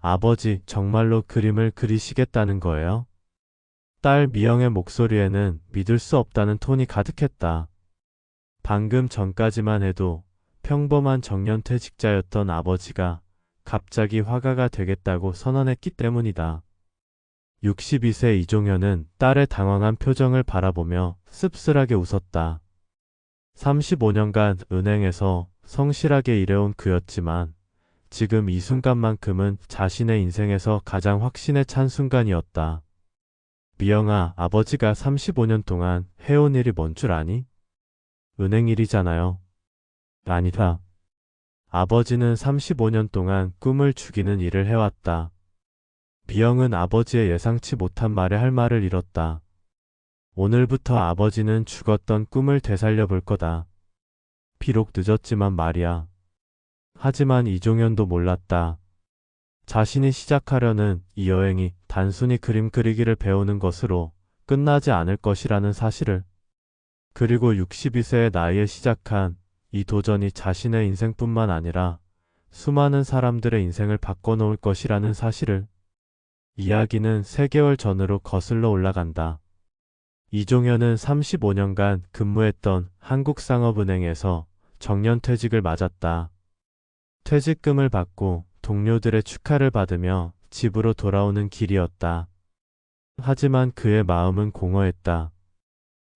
아버지, 정말로 그림을 그리시겠다는 거예요? 딸 미영의 목소리에는 믿을 수 없다는 톤이 가득했다. 방금 전까지만 해도 평범한 정년퇴직자였던 아버지가 갑자기 화가가 되겠다고 선언했기 때문이다. 62세 이종현은 딸의 당황한 표정을 바라보며 씁쓸하게 웃었다. 35년간 은행에서 성실하게 일해온 그였지만 지금 이 순간만큼은 자신의 인생에서 가장 확신에 찬 순간이었다. 미영아, 아버지가 35년 동안 해온 일이 뭔 줄 아니? 은행 일이잖아요. 아니다. 아버지는 35년 동안 꿈을 죽이는 일을 해왔다. 미영은 아버지의 예상치 못한 말에 할 말을 잃었다. 오늘부터 아버지는 죽었던 꿈을 되살려 볼 거다. 비록 늦었지만 말이야. 하지만 이종현도 몰랐다. 자신이 시작하려는 이 여행이 단순히 그림 그리기를 배우는 것으로 끝나지 않을 것이라는 사실을. 그리고 62세의 나이에 시작한 이 도전이 자신의 인생뿐만 아니라 수많은 사람들의 인생을 바꿔놓을 것이라는 사실을. 이야기는 3개월 전으로 거슬러 올라간다. 이종현은 35년간 근무했던 한국상업은행에서 정년퇴직을 맞았다. 퇴직금을 받고 동료들의 축하를 받으며 집으로 돌아오는 길이었다. 하지만 그의 마음은 공허했다.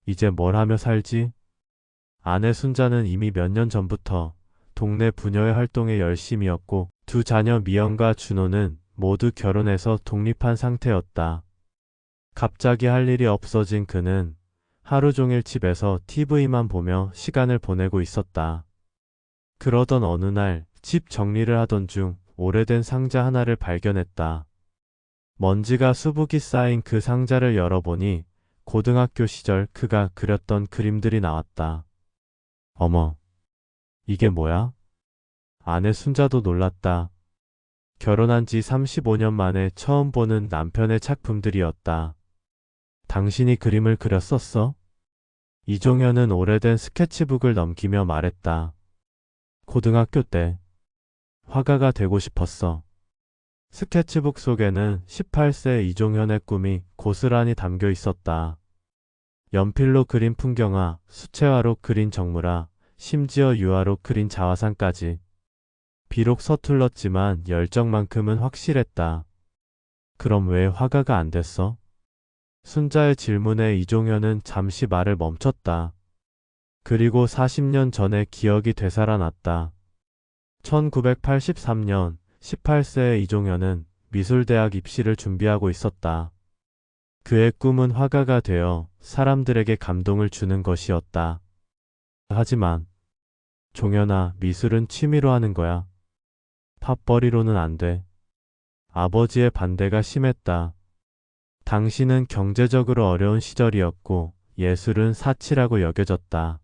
이제 뭘 하며 살지? 아내 순자는 이미 몇 년 전부터 동네 부녀회 활동에 열심이었고 두 자녀 미영과 준호는 모두 결혼해서 독립한 상태였다. 갑자기 할 일이 없어진 그는 하루 종일 집에서 TV만 보며 시간을 보내고 있었다. 그러던 어느 날 집 정리를 하던 중 오래된 상자 하나를 발견했다. 먼지가 수북이 쌓인 그 상자를 열어보니 고등학교 시절 그가 그렸던 그림들이 나왔다. 어머, 이게 뭐야? 아내 순자도 놀랐다. 결혼한 지 35년 만에 처음 보는 남편의 작품들이었다. 당신이 그림을 그렸었어? 이종현은 오래된 스케치북을 넘기며 말했다. 고등학교 때 화가가 되고 싶었어. 스케치북 속에는 18세 이종현의 꿈이 고스란히 담겨 있었다. 연필로 그린 풍경화, 수채화로 그린 정물화, 심지어 유화로 그린 자화상까지. 비록 서툴렀지만 열정만큼은 확실했다. 그럼 왜 화가가 안 됐어? 순자의 질문에 이종현은 잠시 말을 멈췄다. 그리고 40년 전의 기억이 되살아났다. 1983년 18세의 이종현은 미술대학 입시를 준비하고 있었다. 그의 꿈은 화가가 되어 사람들에게 감동을 주는 것이었다. 하지만 종현아, 미술은 취미로 하는 거야. 팝벌이로는 안 돼. 아버지의 반대가 심했다. 당신은 경제적으로 어려운 시절이었고 예술은 사치라고 여겨졌다.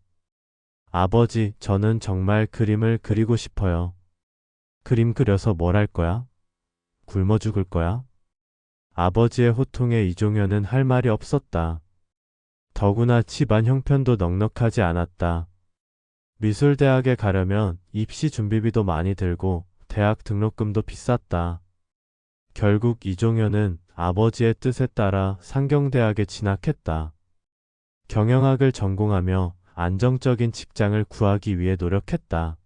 아버지, 저는 정말 그림을 그리고 싶어요. 그림 그려서 뭘 할 거야? 굶어 죽을 거야? 아버지의 호통에 이종현은 할 말이 없었다. 더구나 집안 형편도 넉넉하지 않았다. 미술대학에 가려면 입시 준비비도 많이 들고 대학 등록금도 비쌌다. 결국 이종현은 아버지의 뜻에 따라 상경대학에 진학했다. 경영학을 전공하며 안정적인 직장을 구하기 위해 노력했다.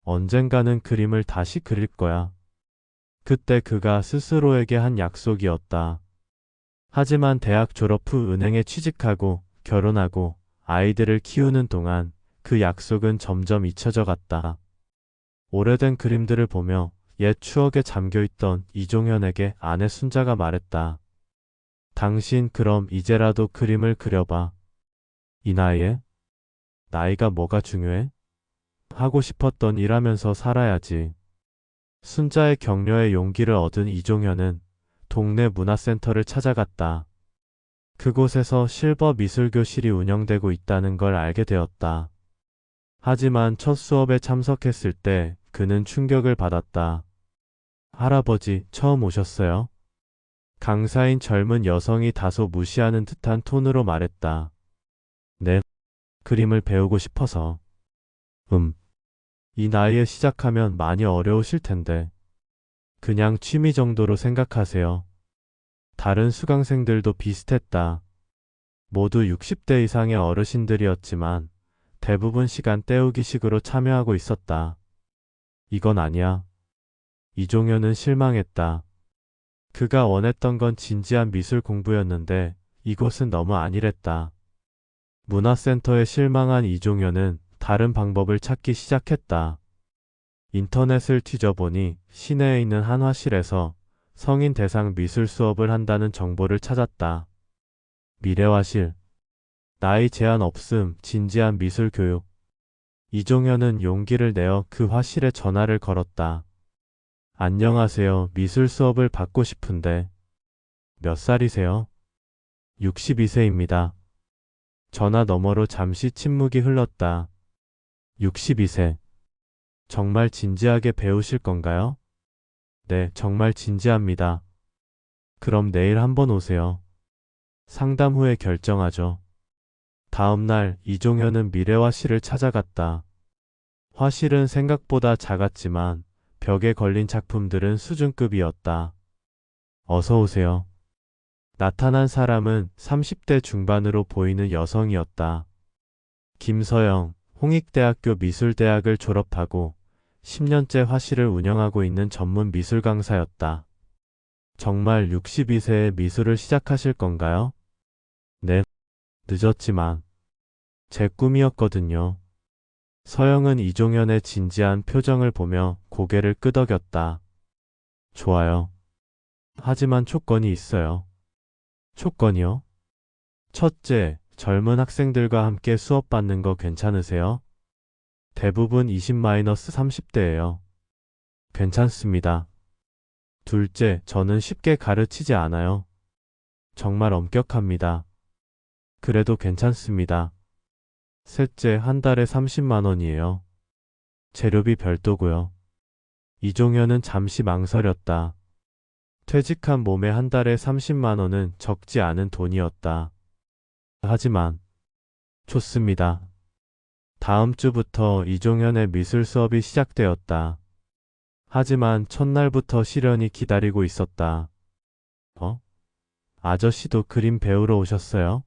언젠가는 그림을 다시 그릴 거야. 그때 그가 스스로에게 한 약속이었다. 하지만 대학 졸업 후 은행에 취직하고 결혼하고 아이들을 키우는 동안 그 약속은 점점 잊혀져 갔다. 오래된 그림들을 보며 옛 추억에 잠겨있던 이종현에게 아내 순자가 말했다. 당신 그럼 이제라도 그림을 그려봐. 이 나이에? 나이가 뭐가 중요해? 하고 싶었던 일 하면서 살아야지. 순자의 격려에 용기를 얻은 이종현은 동네 문화센터를 찾아갔다. 그곳에서 실버 미술교실이 운영되고 있다는 걸 알게 되었다. 하지만 첫 수업에 참석했을 때 그는 충격을 받았다. 할아버지, 처음 오셨어요? 강사인 젊은 여성이 다소 무시하는 듯한 톤으로 말했다. 네, 그림을 배우고 싶어서. 이 나이에 시작하면 많이 어려우실 텐데 그냥 취미 정도로 생각하세요. 다른 수강생들도 비슷했다. 모두 60대 이상의 어르신들이었지만 대부분 시간 때우기식으로 참여하고 있었다. 이건 아니야. 이종현은 실망했다. 그가 원했던 건 진지한 미술 공부였는데 이곳은 너무 아니랬다. 문화센터에 실망한 이종현은 다른 방법을 찾기 시작했다. 인터넷을 뒤져보니 시내에 있는 한 화실에서 성인 대상 미술 수업을 한다는 정보를 찾았다. 미래화실, 나이 제한 없음, 진지한 미술 교육. 이종현은 용기를 내어 그 화실에 전화를 걸었다. 안녕하세요. 미술 수업을 받고 싶은데. 몇 살이세요? 62세입니다. 전화 너머로 잠시 침묵이 흘렀다. 62세. 정말 진지하게 배우실 건가요? 네, 정말 진지합니다. 그럼 내일 한번 오세요. 상담 후에 결정하죠. 다음 날 이종현은 미래화실을 찾아갔다. 화실은 생각보다 작았지만 벽에 걸린 작품들은 수준급이었다. 어서 오세요. 나타난 사람은 30대 중반으로 보이는 여성이었다. 김서영, 홍익대학교 미술대학을 졸업하고 10년째 화실을 운영하고 있는 전문 미술 강사였다. 정말 62세에 미술을 시작하실 건가요? 네, 늦었지만 제 꿈이었거든요. 서영은 이종현의 진지한 표정을 보며 고개를 끄덕였다. 좋아요. 하지만 조건이 있어요. 조건이요? 첫째, 젊은 학생들과 함께 수업받는 거 괜찮으세요? 대부분 20-30대예요. 괜찮습니다. 둘째, 저는 쉽게 가르치지 않아요. 정말 엄격합니다. 그래도 괜찮습니다. 셋째, 한 달에 30만 원이에요. 재료비 별도고요. 이종현은 잠시 망설였다. 퇴직한 몸에 한 달에 30만 원은 적지 않은 돈이었다. 하지만 좋습니다. 다음 주부터 이종현의 미술 수업이 시작되었다. 하지만 첫날부터 시련이 기다리고 있었다. 아저씨도 그림 배우러 오셨어요?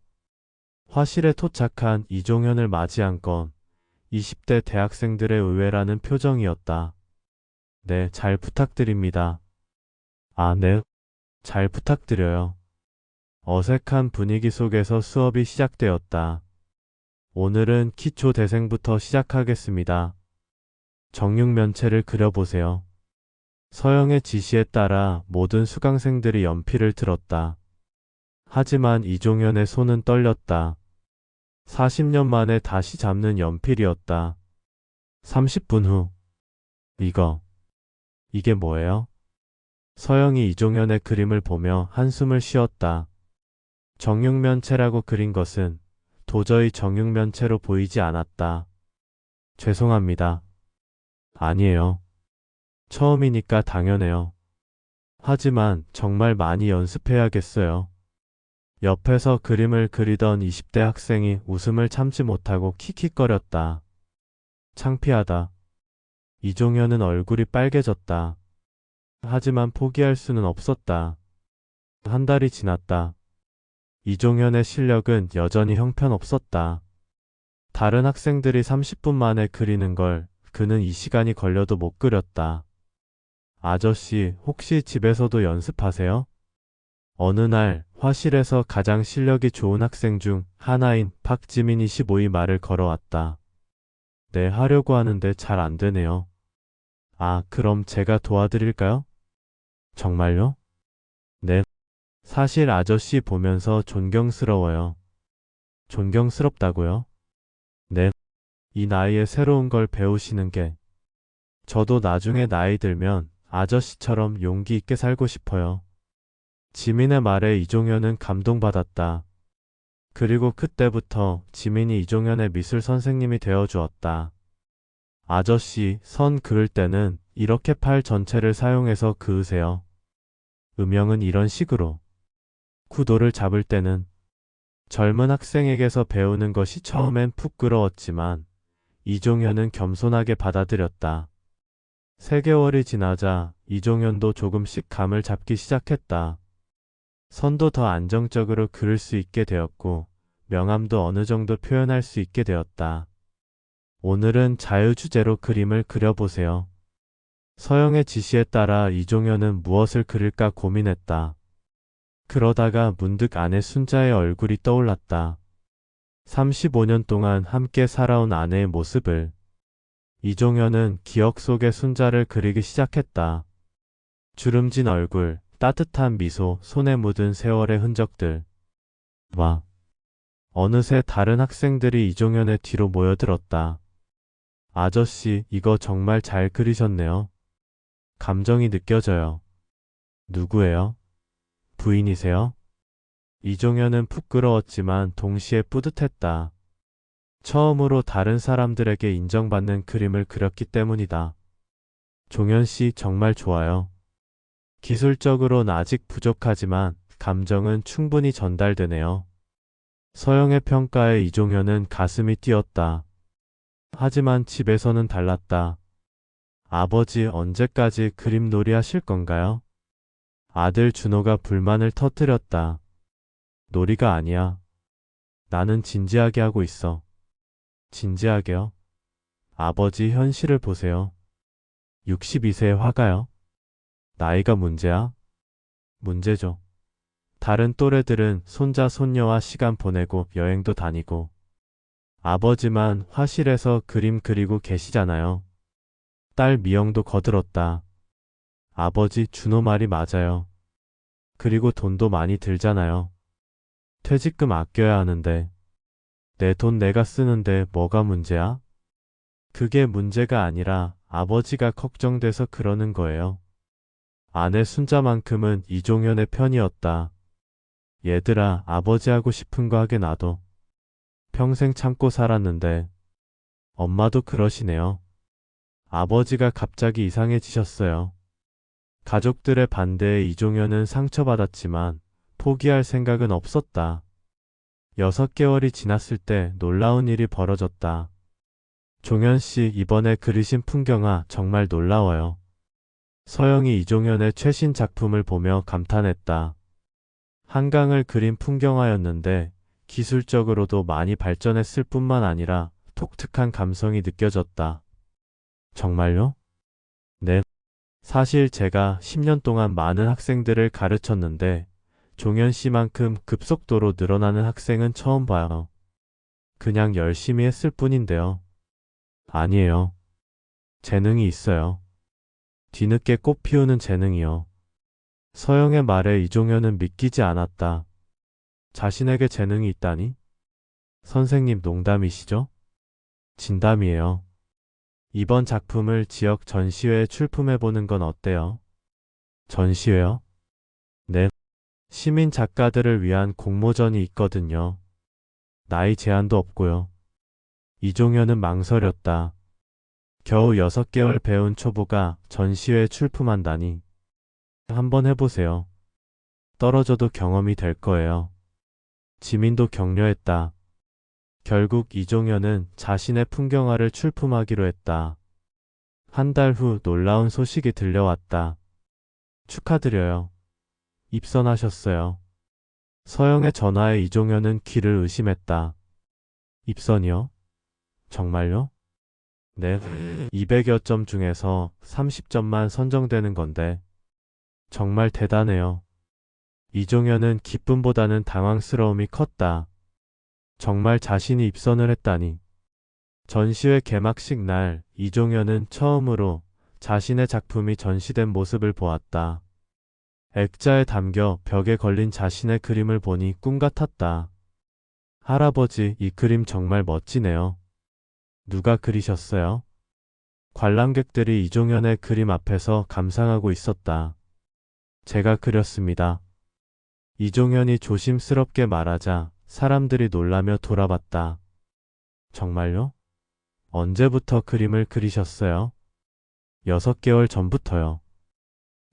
화실에 도착한 이종현을 맞이한 건 20대 대학생들의 의외라는 표정이었다. 네, 잘 부탁드립니다. 아, 네. 잘 부탁드려요. 어색한 분위기 속에서 수업이 시작되었다. 오늘은 기초 대생부터 시작하겠습니다. 정육면체를 그려보세요. 서영의 지시에 따라 모든 수강생들이 연필을 들었다. 하지만 이종현의 손은 떨렸다. 40년 만에 다시 잡는 연필이었다. 30분 후. 이게 뭐예요? 서영이 이종현의 그림을 보며 한숨을 쉬었다. 정육면체라고 그린 것은 도저히 정육면체로 보이지 않았다. 죄송합니다. 아니에요. 처음이니까 당연해요. 하지만 정말 많이 연습해야겠어요. 옆에서 그림을 그리던 20대 학생이 웃음을 참지 못하고 킥킥거렸다. 창피하다. 이종현은 얼굴이 빨개졌다. 하지만 포기할 수는 없었다. 한 달이 지났다. 이종현의 실력은 여전히 형편없었다. 다른 학생들이 30분 만에 그리는 걸 그는 이 시간이 걸려도 못 그렸다. 아저씨, 혹시 집에서도 연습하세요? 어느 날 화실에서 가장 실력이 좋은 학생 중 하나인 박지민이 15이 말을 걸어왔다. 네, 하려고 하는데 잘 안 되네요. 아, 그럼 제가 도와드릴까요? 정말요? 네. 사실 아저씨 보면서 존경스러워요. 존경스럽다고요? 네. 이 나이에 새로운 걸 배우시는 게 저도 나중에 나이 들면 아저씨처럼 용기 있게 살고 싶어요. 지민의 말에 이종현은 감동받았다. 그리고 그때부터 지민이 이종현의 미술 선생님이 되어 주었다. 아저씨, 선 그을 때는 이렇게 팔 전체를 사용해서 그으세요. 음영은 이런 식으로. 구도를 잡을 때는 젊은 학생에게서 배우는 것이 처음엔 부끄러웠지만 이종현은 겸손하게 받아들였다. 3개월이 지나자 이종현도 조금씩 감을 잡기 시작했다. 선도 더 안정적으로 그릴 수 있게 되었고 명암도 어느 정도 표현할 수 있게 되었다. 오늘은 자유주제로 그림을 그려보세요. 서영의 지시에 따라 이종현은 무엇을 그릴까 고민했다. 그러다가 문득 아내 순자의 얼굴이 떠올랐다. 35년 동안 함께 살아온 아내의 모습을. 이종현은 기억 속의 순자를 그리기 시작했다. 주름진 얼굴, 따뜻한 미소, 손에 묻은 세월의 흔적들. 와. 어느새 다른 학생들이 이종현의 뒤로 모여들었다. 아저씨, 이거 정말 잘 그리셨네요. 감정이 느껴져요. 누구예요? 부인이세요? 이종현은 부끄러웠지만 동시에 뿌듯했다. 처음으로 다른 사람들에게 인정받는 그림을 그렸기 때문이다. 종현 씨 정말 좋아요. 기술적으로는 아직 부족하지만 감정은 충분히 전달되네요. 서영의 평가에 이종현은 가슴이 뛰었다. 하지만 집에서는 달랐다. 아버지 언제까지 그림놀이 하실 건가요? 아들 준호가 불만을 터뜨렸다. 놀이가 아니야. 나는 진지하게 하고 있어. 진지하게요? 아버지 현실을 보세요. 62세의 화가요? 나이가 문제야? 문제죠. 다른 또래들은 손자 손녀와 시간 보내고 여행도 다니고 아버지만 화실에서 그림 그리고 계시잖아요. 딸 미영도 거들었다. 아버지 준호 말이 맞아요. 그리고 돈도 많이 들잖아요. 퇴직금 아껴야 하는데 내 돈 내가 쓰는데 뭐가 문제야? 그게 문제가 아니라 아버지가 걱정돼서 그러는 거예요. 아내 순자만큼은 이종현의 편이었다. 얘들아, 아버지 하고 싶은 거 하게 놔둬. 평생 참고 살았는데. 엄마도 그러시네요. 아버지가 갑자기 이상해지셨어요. 가족들의 반대에 이종현은 상처받았지만 포기할 생각은 없었다. 6개월이 지났을 때 놀라운 일이 벌어졌다. 종현 씨, 이번에 그리신 풍경화 정말 놀라워요. 서영이 이종현의 최신 작품을 보며 감탄했다. 한강을 그린 풍경화였는데 기술적으로도 많이 발전했을 뿐만 아니라 독특한 감성이 느껴졌다. 정말요? 네. 사실 제가 10년 동안 많은 학생들을 가르쳤는데 종현 씨만큼 급속도로 늘어나는 학생은 처음 봐요. 그냥 열심히 했을 뿐인데요. 아니에요. 재능이 있어요. 뒤늦게 꽃 피우는 재능이요. 서영의 말에 이종현은 믿기지 않았다. 자신에게 재능이 있다니? 선생님 농담이시죠? 진담이에요. 이번 작품을 지역 전시회에 출품해보는 건 어때요? 전시회요? 네. 시민 작가들을 위한 공모전이 있거든요. 나이 제한도 없고요. 이종현은 망설였다. 겨우 6개월 배운 초보가 전시회에 출품한다니. 한번 해보세요. 떨어져도 경험이 될 거예요. 지민도 격려했다. 결국 이종현은 자신의 풍경화를 출품하기로 했다. 한 달 후 놀라운 소식이 들려왔다. 축하드려요. 입선하셨어요. 서영의 전화에 이종현은 귀를 의심했다. 입선이요? 정말요? 네. 200여 점 중에서 30점만 선정되는 건데 정말 대단해요. 이종현은 기쁨보다는 당황스러움이 컸다. 정말 자신이 입선을 했다니. 전시회 개막식 날 이종현은 처음으로 자신의 작품이 전시된 모습을 보았다. 액자에 담겨 벽에 걸린 자신의 그림을 보니 꿈 같았다. 할아버지, 이 그림 정말 멋지네요. 누가 그리셨어요? 관람객들이 이종현의 그림 앞에서 감상하고 있었다. 제가 그렸습니다. 이종현이 조심스럽게 말하자 사람들이 놀라며 돌아봤다. 정말요? 언제부터 그림을 그리셨어요? 6개월 전부터요.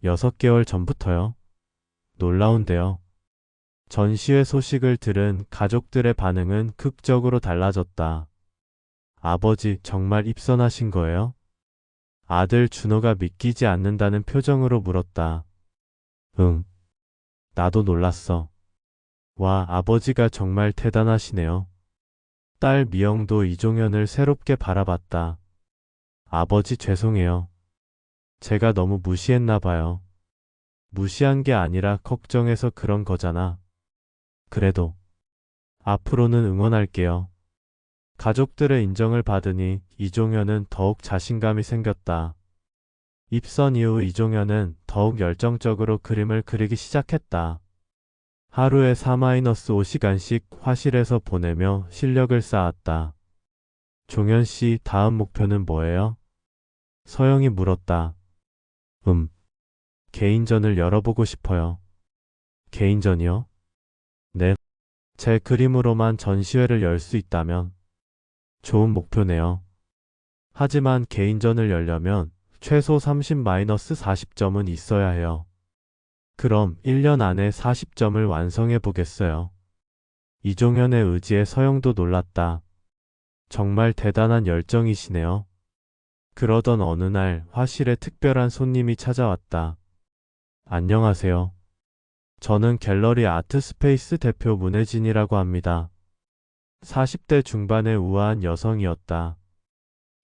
6개월 전부터요? 놀라운데요. 전시회 소식을 들은 가족들의 반응은 극적으로 달라졌다. 아버지 정말 입선하신 거예요? 아들 준호가 믿기지 않는다는 표정으로 물었다. 응. 나도 놀랐어. 와, 아버지가 정말 대단하시네요. 딸 미영도 이종현을 새롭게 바라봤다. 아버지 죄송해요. 제가 너무 무시했나 봐요. 무시한 게 아니라 걱정해서 그런 거잖아. 그래도 앞으로는 응원할게요. 가족들의 인정을 받으니 이종현은 더욱 자신감이 생겼다. 입선 이후 이종현은 더욱 열정적으로 그림을 그리기 시작했다. 하루에 4-5시간씩 화실에서 보내며 실력을 쌓았다. 종현 씨, 다음 목표는 뭐예요? 서영이 물었다. 개인전을 열어보고 싶어요. 개인전이요? 네. 제 그림으로만 전시회를 열 수 있다면 좋은 목표네요. 하지만 개인전을 열려면 최소 30-40점은 있어야 해요. 그럼 1년 안에 40점을 완성해 보겠어요. 이종현의 의지에 서영도 놀랐다. 정말 대단한 열정이시네요. 그러던 어느 날 화실에 특별한 손님이 찾아왔다. 안녕하세요. 저는 갤러리 아트스페이스 대표 문혜진이라고 합니다. 40대 중반의 우아한 여성이었다.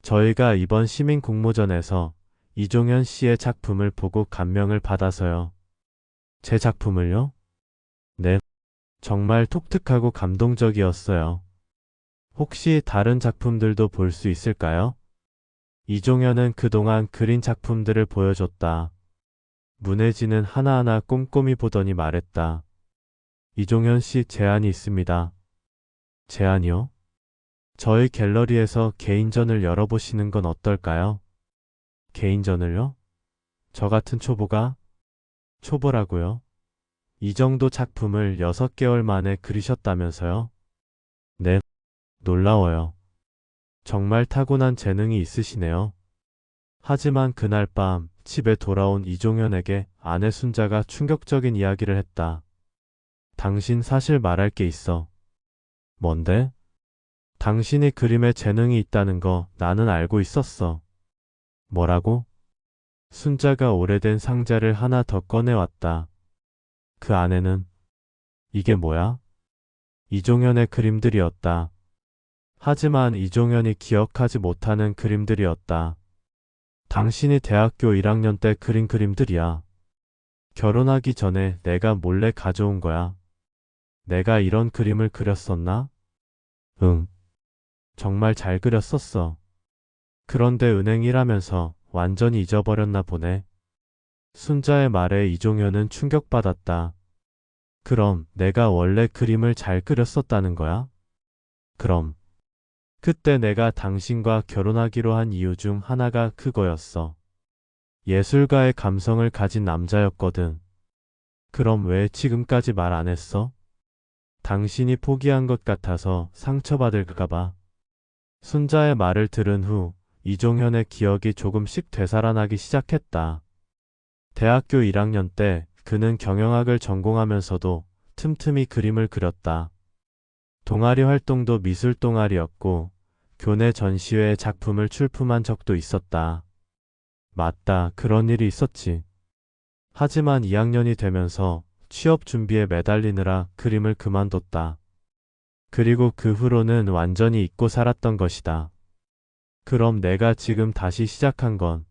저희가 이번 시민 공모전에서 이종현 씨의 작품을 보고 감명을 받아서요. 제 작품을요? 네. 정말 독특하고 감동적이었어요. 혹시 다른 작품들도 볼 수 있을까요? 이종현은 그동안 그린 작품들을 보여줬다. 문혜진은 하나하나 꼼꼼히 보더니 말했다. 이종현 씨, 제안이 있습니다. 제안이요? 저희 갤러리에서 개인전을 열어보시는 건 어떨까요? 개인전을요? 저 같은 초보가? 초보라고요? 이 정도 작품을 6개월 만에 그리셨다면서요? 네, 놀라워요. 정말 타고난 재능이 있으시네요. 하지만 그날 밤 집에 돌아온 이종현에게 아내 순자가 충격적인 이야기를 했다. 당신 사실 말할 게 있어. 뭔데? 당신이 그림에 재능이 있다는 거 나는 알고 있었어. 뭐라고? 순자가 오래된 상자를 하나 더 꺼내왔다. 그 안에는 이게 뭐야? 이종현의 그림들이었다. 하지만 이종현이 기억하지 못하는 그림들이었다. 당신이 대학교 1학년 때 그린 그림들이야. 결혼하기 전에 내가 몰래 가져온 거야. 내가 이런 그림을 그렸었나? 응. 정말 잘 그렸었어. 그런데 은행 일하면서 완전히 잊어버렸나 보네. 순자의 말에 이종현은 충격받았다. 그럼 내가 원래 그림을 잘 그렸었다는 거야? 그럼 그때 내가 당신과 결혼하기로 한 이유 중 하나가 그거였어. 예술가의 감성을 가진 남자였거든. 그럼 왜 지금까지 말 안 했어? 당신이 포기한 것 같아서 상처받을까 봐. 순자의 말을 들은 후 이종현의 기억이 조금씩 되살아나기 시작했다. 대학교 1학년 때 그는 경영학을 전공하면서도 틈틈이 그림을 그렸다. 동아리 활동도 미술 동아리였고 교내 전시회에 작품을 출품한 적도 있었다. 맞다, 그런 일이 있었지. 하지만 2학년이 되면서 취업 준비에 매달리느라 그림을 그만뒀다. 그리고 그 후로는 완전히 잊고 살았던 것이다. 그럼 내가 지금 다시 시작한 건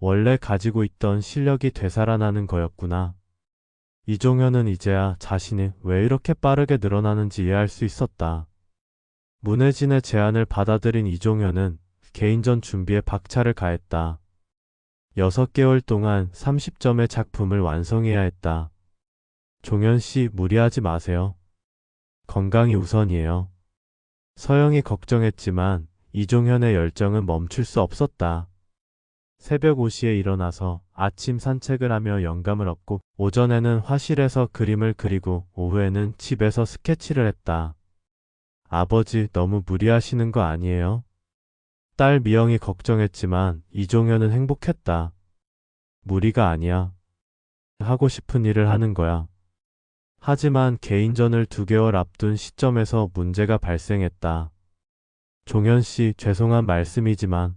원래 가지고 있던 실력이 되살아나는 거였구나. 이종현은 이제야 자신이 왜 이렇게 빠르게 늘어나는지 이해할 수 있었다. 문혜진의 제안을 받아들인 이종현은 개인전 준비에 박차를 가했다. 6개월 동안 30점의 작품을 완성해야 했다. 종현 씨, 무리하지 마세요. 건강이 우선이에요. 서영이 걱정했지만 이종현의 열정은 멈출 수 없었다. 새벽 5시에 일어나서 아침 산책을 하며 영감을 얻고 오전에는 화실에서 그림을 그리고 오후에는 집에서 스케치를 했다. 아버지, 너무 무리하시는 거 아니에요? 딸 미영이 걱정했지만 이종현은 행복했다. 무리가 아니야. 하고 싶은 일을 하는 거야. 하지만 개인전을 2개월 앞둔 시점에서 문제가 발생했다. 종현 씨, 죄송한 말씀이지만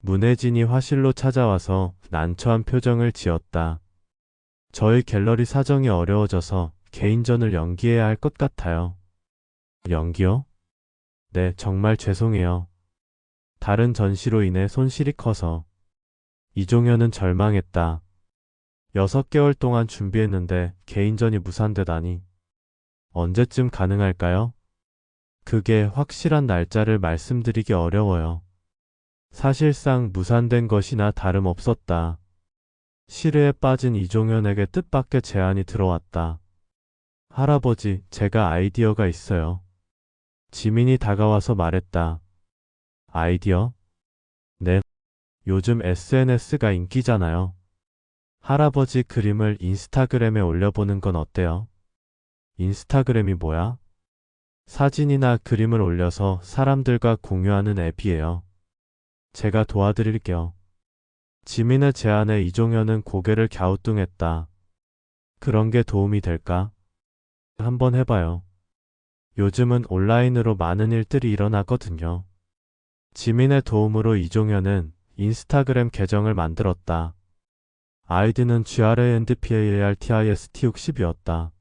문혜진이 화실로 찾아와서 난처한 표정을 지었다. 저희 갤러리 사정이 어려워져서 개인전을 연기해야 할 것 같아요. 연기요? 네, 정말 죄송해요. 다른 전시로 인해 손실이 커서. 이종현은 절망했다. 6개월 동안 준비했는데 개인전이 무산되다니. 언제쯤 가능할까요? 그게 확실한 날짜를 말씀드리기 어려워요. 사실상 무산된 것이나 다름없었다. 시르에 빠진 이종현에게 뜻밖의 제안이 들어왔다. 할아버지, 제가 아이디어가 있어요. 지민이 다가와서 말했다. 아이디어? 네. 요즘 SNS가 인기잖아요. 할아버지 그림을 인스타그램에 올려보는 건 어때요? 인스타그램이 뭐야? 사진이나 그림을 올려서 사람들과 공유하는 앱이에요. 제가 도와드릴게요. 지민의 제안에 이종현은 고개를 갸우뚱했다. 그런 게 도움이 될까? 한번 해봐요. 요즘은 온라인으로 많은 일들이 일어나거든요. 지민의 도움으로 이종현은 인스타그램 계정을 만들었다. 아이디는 GRANDPARTIST60이었다.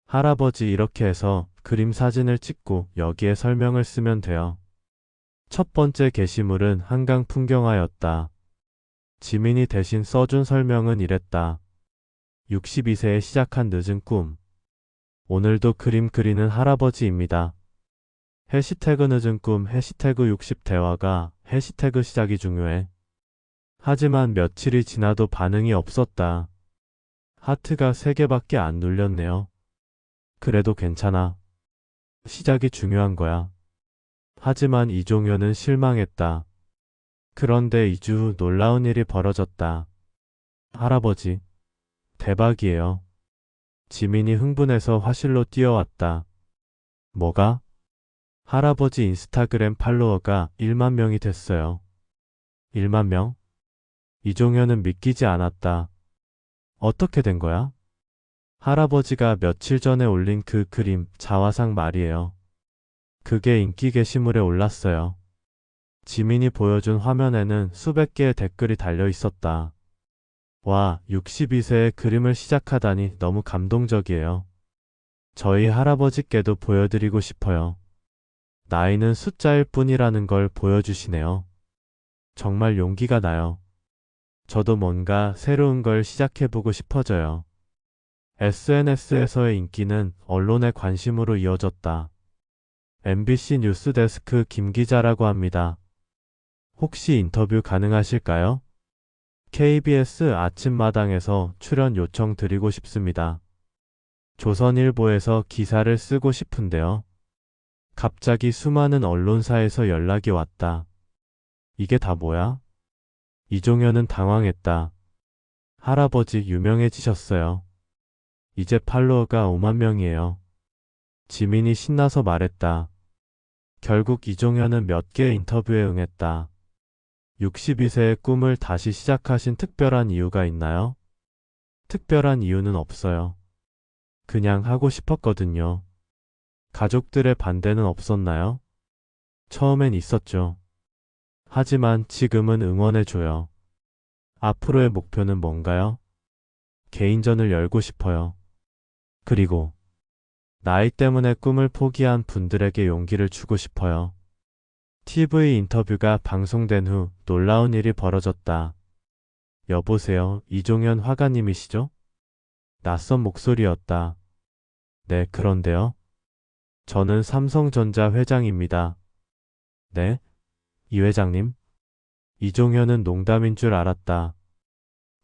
할아버지, 이렇게 해서 그림 사진을 찍고 여기에 설명을 쓰면 돼요. 첫 번째 게시물은 한강 풍경화였다. 지민이 대신 써준 설명은 이랬다. 62세에 시작한 늦은 꿈. 오늘도 그림 그리는 할아버지입니다. 해시태그 늦은 꿈, 해시태그 60 대화가 해시태그 시작이 중요해. 하지만 며칠이 지나도 반응이 없었다. 하트가 3개밖에 안 눌렸네요. 그래도 괜찮아. 시작이 중요한 거야. 하지만 이종현은 실망했다. 그런데 2주 후 놀라운 일이 벌어졌다. 할아버지, 대박이에요. 지민이 흥분해서 화실로 뛰어왔다. 뭐가? 할아버지 인스타그램 팔로워가 1만 명이 됐어요. 1만 명? 이종현은 믿기지 않았다. 어떻게 된 거야? 할아버지가 며칠 전에 올린 그 그림, 자화상 말이에요. 그게 인기 게시물에 올랐어요. 지민이 보여준 화면에는 수백 개의 댓글이 달려 있었다. 와, 62세에 그림을 시작하다니 너무 감동적이에요. 저희 할아버지께도 보여드리고 싶어요. 나이는 숫자일 뿐이라는 걸 보여주시네요. 정말 용기가 나요. 저도 뭔가 새로운 걸 시작해보고 싶어져요. SNS에서의 인기는 언론의 관심으로 이어졌다. MBC 뉴스데스크 김 기자라고 합니다. 혹시 인터뷰 가능하실까요? KBS 아침마당에서 출연 요청 드리고 싶습니다. 조선일보에서 기사를 쓰고 싶은데요. 갑자기 수많은 언론사에서 연락이 왔다. 이게 다 뭐야? 이종현은 당황했다. 할아버지, 유명해지셨어요. 이제 팔로워가 5만 명이에요. 지민이 신나서 말했다. 결국 이종현은 몇 개의 인터뷰에 응했다. 62세의 꿈을 다시 시작하신 특별한 이유가 있나요? 특별한 이유는 없어요. 그냥 하고 싶었거든요. 가족들의 반대는 없었나요? 처음엔 있었죠. 하지만 지금은 응원해줘요. 앞으로의 목표는 뭔가요? 개인전을 열고 싶어요. 그리고 나이 때문에 꿈을 포기한 분들에게 용기를 주고 싶어요. TV 인터뷰가 방송된 후 놀라운 일이 벌어졌다. 여보세요, 이종현 화가님이시죠? 낯선 목소리였다. 네, 그런데요. 저는 삼성전자 회장입니다. 네? 이 회장님? 이종현은 농담인 줄 알았다.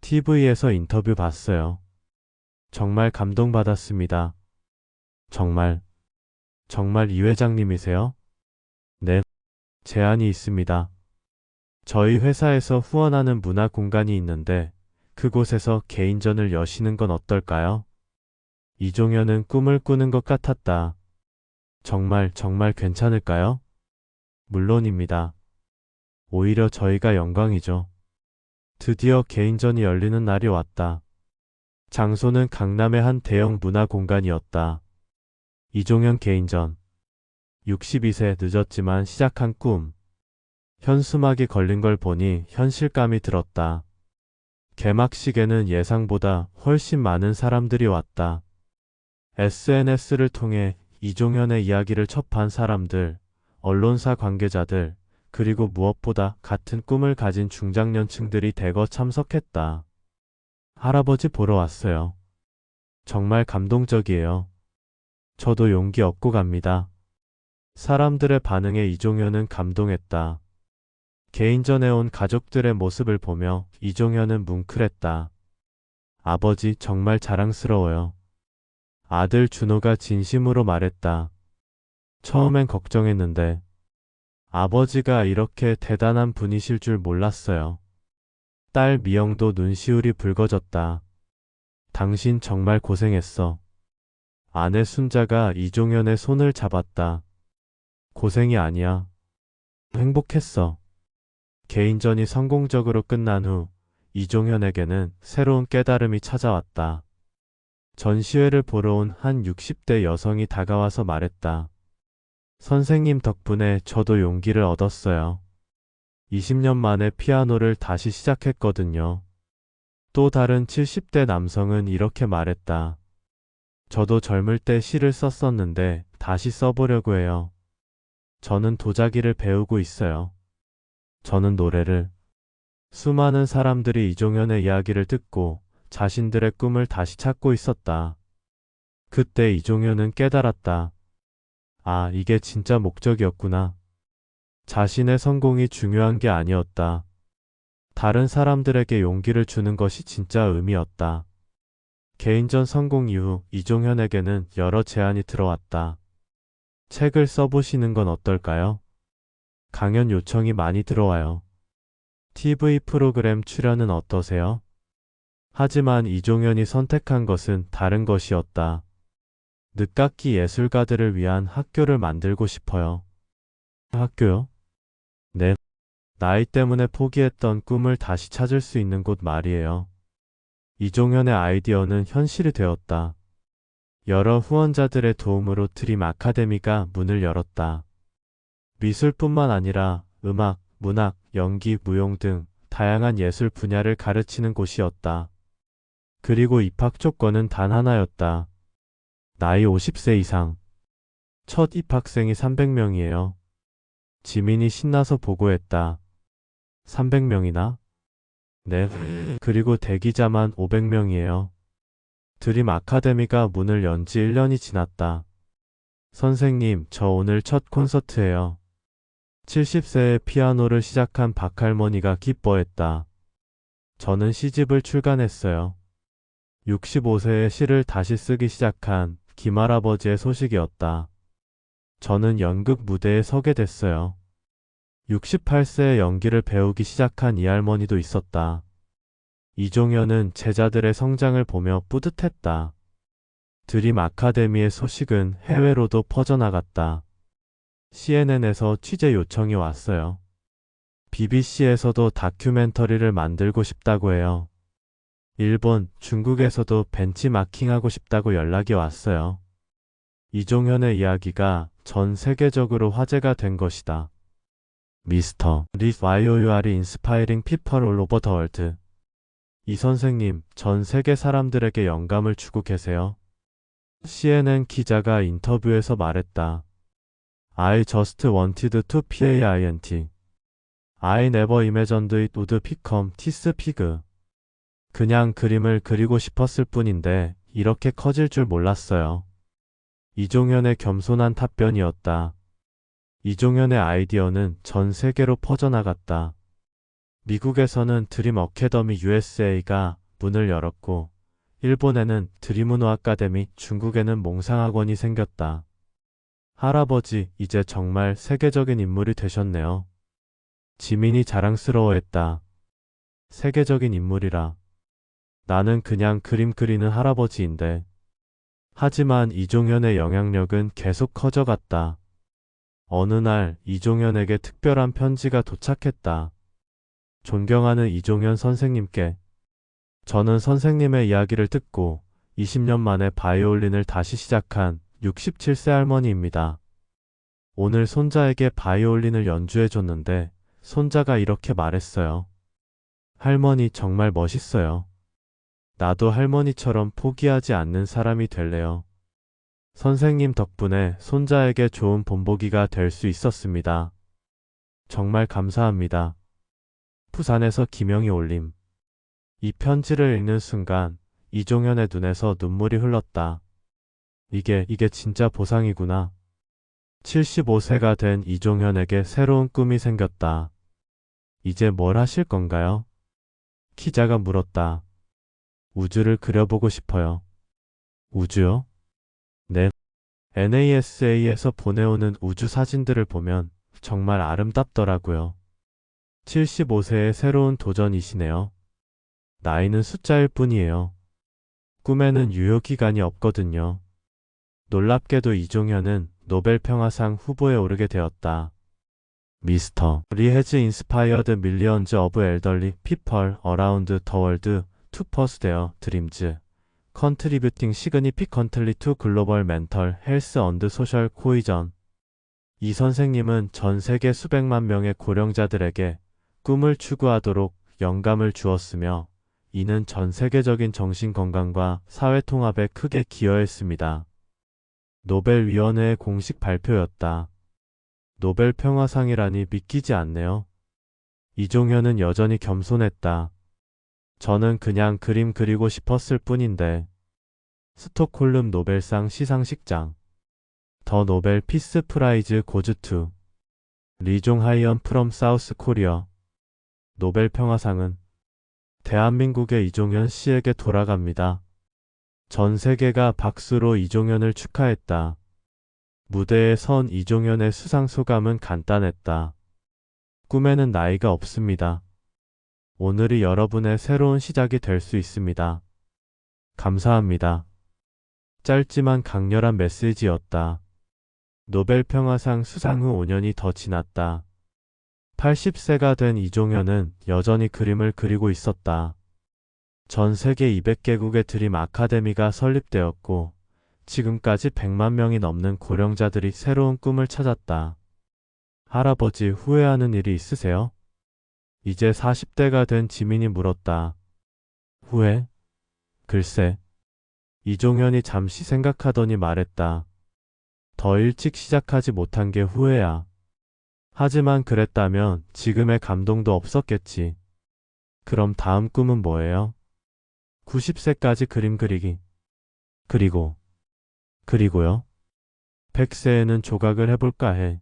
TV에서 인터뷰 봤어요. 정말 감동받았습니다. 정말 이 회장님이세요? 네, 제안이 있습니다. 저희 회사에서 후원하는 문화 공간이 있는데 그곳에서 개인전을 여시는 건 어떨까요? 이종현은 꿈을 꾸는 것 같았다. 정말 괜찮을까요? 물론입니다. 오히려 저희가 영광이죠. 드디어 개인전이 열리는 날이 왔다. 장소는 강남의 한 대형 문화 공간이었다. 이종현 개인전. 62세 늦었지만 시작한 꿈. 현수막이 걸린 걸 보니 현실감이 들었다. 개막식에는 예상보다 훨씬 많은 사람들이 왔다. SNS를 통해 이종현의 이야기를 접한 사람들, 언론사 관계자들, 그리고 무엇보다 같은 꿈을 가진 중장년층들이 대거 참석했다. 할아버지 보러 왔어요. 정말 감동적이에요. 저도 용기 얻고 갑니다. 사람들의 반응에 이종현은 감동했다. 개인전에 온 가족들의 모습을 보며 이종현은 뭉클했다. 아버지 정말 자랑스러워요. 아들 준호가 진심으로 말했다. 처음엔 걱정했는데 아버지가 이렇게 대단한 분이실 줄 몰랐어요. 딸 미영도 눈시울이 붉어졌다. 당신 정말 고생했어. 아내 순자가 이종현의 손을 잡았다. 고생이 아니야. 행복했어. 개인전이 성공적으로 끝난 후 이종현에게는 새로운 깨달음이 찾아왔다. 전시회를 보러 온 한 60대 여성이 다가와서 말했다. 선생님 덕분에 저도 용기를 얻었어요. 20년 만에 피아노를 다시 시작했거든요. 또 다른 70대 남성은 이렇게 말했다. 저도 젊을 때 시를 썼었는데 다시 써보려고 해요. 저는 도자기를 배우고 있어요. 저는 노래를. 수많은 사람들이 이종현의 이야기를 듣고 자신들의 꿈을 다시 찾고 있었다. 그때 이종현은 깨달았다. 아, 이게 진짜 목적이었구나. 자신의 성공이 중요한 게 아니었다. 다른 사람들에게 용기를 주는 것이 진짜 의미였다. 개인전 성공 이후 이종현에게는 여러 제안이 들어왔다. 책을 써보시는 건 어떨까요? 강연 요청이 많이 들어와요. TV 프로그램 출연은 어떠세요? 하지만 이종현이 선택한 것은 다른 것이었다. 늦깎이 예술가들을 위한 학교를 만들고 싶어요. 학교요? 네. 나이 때문에 포기했던 꿈을 다시 찾을 수 있는 곳 말이에요. 이종현의 아이디어는 현실이 되었다. 여러 후원자들의 도움으로 드림 아카데미가 문을 열었다. 미술뿐만 아니라 음악, 문학, 연기, 무용 등 다양한 예술 분야를 가르치는 곳이었다. 그리고 입학 조건은 단 하나였다. 나이 50세 이상. 첫 입학생이 300명이에요. 지민이 신나서 보고했다. 300명이나? 네. 그리고 대기자만 500명이에요. 드림 아카데미가 문을 연 지 1년이 지났다. 선생님, 저 오늘 첫 콘서트예요. 70세에 피아노를 시작한 박할머니가 기뻐했다. 저는 시집을 출간했어요. 65세에 시를 다시 쓰기 시작한 김할아버지의 소식이었다. 저는 연극 무대에 서게 됐어요. 68세에 연기를 배우기 시작한 이 할머니도 있었다. 이종현은 제자들의 성장을 보며 뿌듯했다. 드림 아카데미의 소식은 해외로도 퍼져나갔다. CNN에서 취재 요청이 왔어요. BBC에서도 다큐멘터리를 만들고 싶다고 해요. 일본, 중국에서도 벤치마킹하고 싶다고 연락이 왔어요. 이종현의 이야기가 전 세계적으로 화제가 된 것이다. 미스터 리 Why you are inspiring people all over the world. 이 선생님, 전 세계 사람들에게 영감을 주고 계세요. CNN 기자가 인터뷰에서 말했다. I just wanted to paint. I never imagined it would become this big. 그냥 그림을 그리고 싶었을 뿐인데 이렇게 커질 줄 몰랐어요. 이종현의 겸손한 답변이었다. 이종현의 아이디어는 전 세계로 퍼져나갔다. 미국에서는 드림 어카데미 USA가 문을 열었고, 일본에는 드림은호 아카데미, 중국에는 몽상학원이 생겼다. 할아버지, 이제 정말 세계적인 인물이 되셨네요. 지민이 자랑스러워했다. 세계적인 인물이라. 나는 그냥 그림 그리는 할아버지인데. 하지만 이종현의 영향력은 계속 커져갔다. 어느 날 이종현에게 특별한 편지가 도착했다. 존경하는 이종현 선생님께. 저는 선생님의 이야기를 듣고 20년 만에 바이올린을 다시 시작한 67세 할머니입니다. 오늘 손자에게 바이올린을 연주해 줬는데 손자가 이렇게 말했어요. 할머니 정말 멋있어요. 나도 할머니처럼 포기하지 않는 사람이 될래요. 선생님 덕분에 손자에게 좋은 본보기가 될 수 있었습니다. 정말 감사합니다. 부산에서 김영희 올림. 이 편지를 읽는 순간 이종현의 눈에서 눈물이 흘렀다. 이게 진짜 보상이구나. 75세가 된 이종현에게 새로운 꿈이 생겼다. 이제 뭘 하실 건가요? 기자가 물었다. 우주를 그려보고 싶어요. 우주요? 네. NASA에서 보내오는 우주 사진들을 보면 정말 아름답더라고요. 75세의 새로운 도전이시네요. 나이는 숫자일 뿐이에요. 꿈에는 유효기간이 없거든요. 놀랍게도 이종현은 노벨 평화상 후보에 오르게 되었다. 미스터 리 has inspired millions of elderly people around the world to pursue their dreams, contributing significantly to global mental health and social cohesion. 이 선생님은 전 세계 수백만 명의 고령자들에게 꿈을 추구하도록 영감을 주었으며 이는 전 세계적인 정신 건강과 사회 통합에 크게 기여했습니다. 노벨위원회의 공식 발표였다. 노벨 평화상이라니 믿기지 않네요. 이종현은 여전히 겸손했다. 저는 그냥 그림 그리고 싶었을 뿐인데. 스톡홀름 노벨상 시상식장. 더 노벨 피스 프라이즈 고즈 투 리종 하이언 프롬 사우스 코리아. 노벨 평화상은 대한민국의 이종현 씨에게 돌아갑니다. 전 세계가 박수로 이종현을 축하했다. 무대에 선 이종현의 수상 소감은 간단했다. 꿈에는 나이가 없습니다. 오늘이 여러분의 새로운 시작이 될 수 있습니다. 감사합니다. 짧지만 강렬한 메시지였다. 노벨 평화상 수상 후 5년이 더 지났다. 80세가 된 이종현은 여전히 그림을 그리고 있었다. 전 세계 200개국의 드림 아카데미가 설립되었고 지금까지 100만 명이 넘는 고령자들이 새로운 꿈을 찾았다. 할아버지 후회하는 일이 있으세요? 이제 40대가 된 지민이 물었다. 후회? 글쎄. 이종현이 잠시 생각하더니 말했다. 더 일찍 시작하지 못한 게 후회야. 하지만 그랬다면 지금의 감동도 없었겠지. 그럼 다음 꿈은 뭐예요? 90세까지 그림 그리기. 그리고요? 100세에는 조각을 해볼까 해.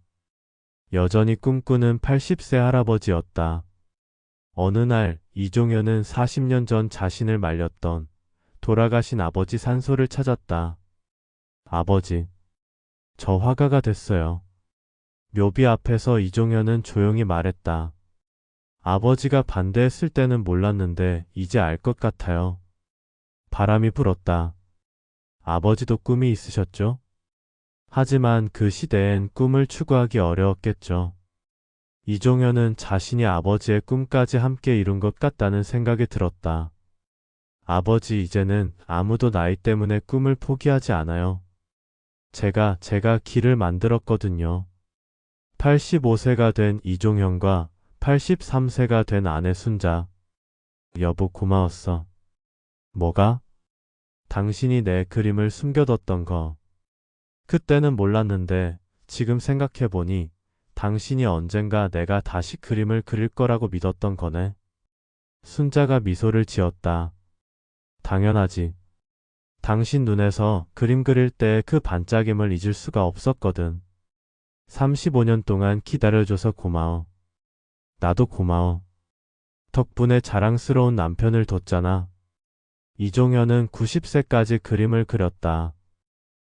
여전히 꿈꾸는 80세 할아버지였다. 어느 날 이종현은 40년 전 자신을 말렸던 돌아가신 아버지 산소를 찾았다. 아버지, 저 화가가 됐어요. 묘비 앞에서 이종현은 조용히 말했다. 아버지가 반대했을 때는 몰랐는데 이제 알 것 같아요. 바람이 불었다. 아버지도 꿈이 있으셨죠? 하지만 그 시대엔 꿈을 추구하기 어려웠겠죠. 이종현은 자신이 아버지의 꿈까지 함께 이룬 것 같다는 생각이 들었다. 아버지, 이제는 아무도 나이 때문에 꿈을 포기하지 않아요. 제가 길을 만들었거든요. 85세가 된 이종현과 83세가 된 아내 순자. 여보, 고마웠어. 뭐가? 당신이 내 그림을 숨겨뒀던 거. 그때는 몰랐는데 지금 생각해보니 당신이 언젠가 내가 다시 그림을 그릴 거라고 믿었던 거네. 순자가 미소를 지었다. 당연하지. 당신 눈에서 그림 그릴 때 그 반짝임을 잊을 수가 없었거든. 35년 동안 기다려줘서 고마워. 나도 고마워. 덕분에 자랑스러운 남편을 뒀잖아. 이종현은 90세까지 그림을 그렸다.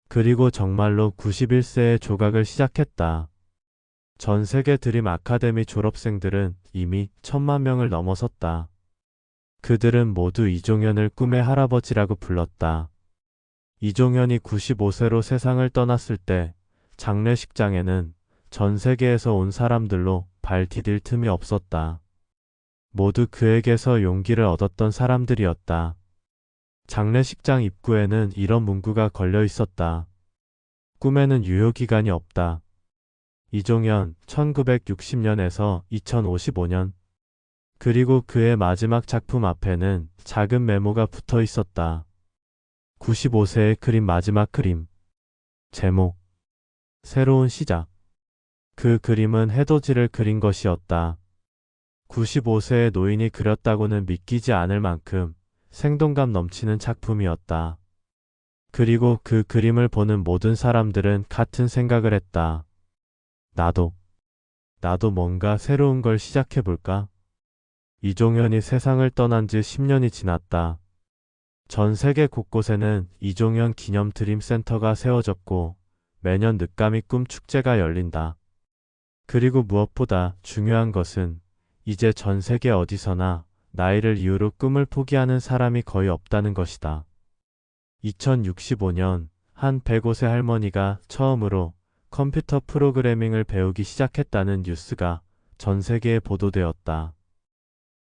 그리고 정말로 91세에 조각을 시작했다. 전 세계 드림 아카데미 졸업생들은 이미 1000만 명을 넘어섰다. 그들은 모두 이종현을 꿈의 할아버지라고 불렀다. 이종현이 95세로 세상을 떠났을 때 장례식장에는 전 세계에서 온 사람들로 발 디딜 틈이 없었다. 모두 그에게서 용기를 얻었던 사람들이었다. 장례식장 입구에는 이런 문구가 걸려 있었다. 꿈에는 유효기간이 없다. 이종현 1960년에서 2055년. 그리고 그의 마지막 작품 앞에는 작은 메모가 붙어 있었다. 95세의 그림 마지막 그림. 제목. 새로운 시작. 그 그림은 해돋이를 그린 것이었다. 95세의 노인이 그렸다고는 믿기지 않을 만큼 생동감 넘치는 작품이었다. 그리고 그 그림을 보는 모든 사람들은 같은 생각을 했다. 나도 뭔가 새로운 걸 시작해볼까? 이종현이 세상을 떠난 지 10년이 지났다. 전 세계 곳곳에는 이종현 기념 드림 센터가 세워졌고 매년 늦가미 꿈 축제가 열린다. 그리고 무엇보다 중요한 것은 이제 전 세계 어디서나 나이를 이유로 꿈을 포기하는 사람이 거의 없다는 것이다. 2065년 한 105세 할머니가 처음으로 컴퓨터 프로그래밍을 배우기 시작했다는 뉴스가 전 세계에 보도되었다.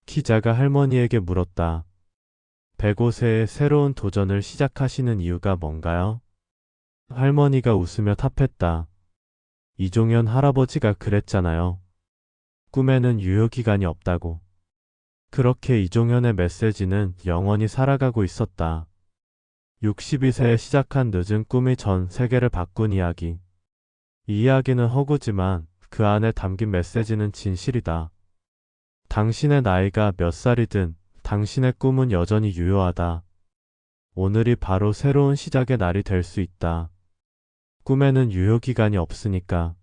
기자가 할머니에게 물었다. 105세의 새로운 도전을 시작하시는 이유가 뭔가요? 할머니가 웃으며 답했다. 이종현 할아버지가 그랬잖아요. 꿈에는 유효기간이 없다고. 그렇게 이종현의 메시지는 영원히 살아가고 있었다. 62세에 시작한 늦은 꿈이 전 세계를 바꾼 이야기. 이 이야기는 허구지만 그 안에 담긴 메시지는 진실이다. 당신의 나이가 몇 살이든 당신의 꿈은 여전히 유효하다. 오늘이 바로 새로운 시작의 날이 될 수 있다. 꿈에는 유효기간이 없으니까.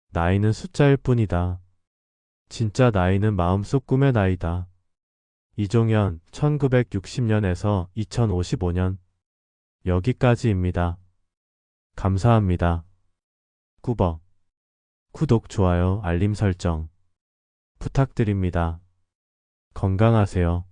나이는 숫자일 뿐이다. 진짜 나이는 마음속 꿈의 나이다. 이종현 1960년에서 2055년. 여기까지입니다. 감사합니다. 꾸벅. 구독, 좋아요, 알림 설정 부탁드립니다. 건강하세요.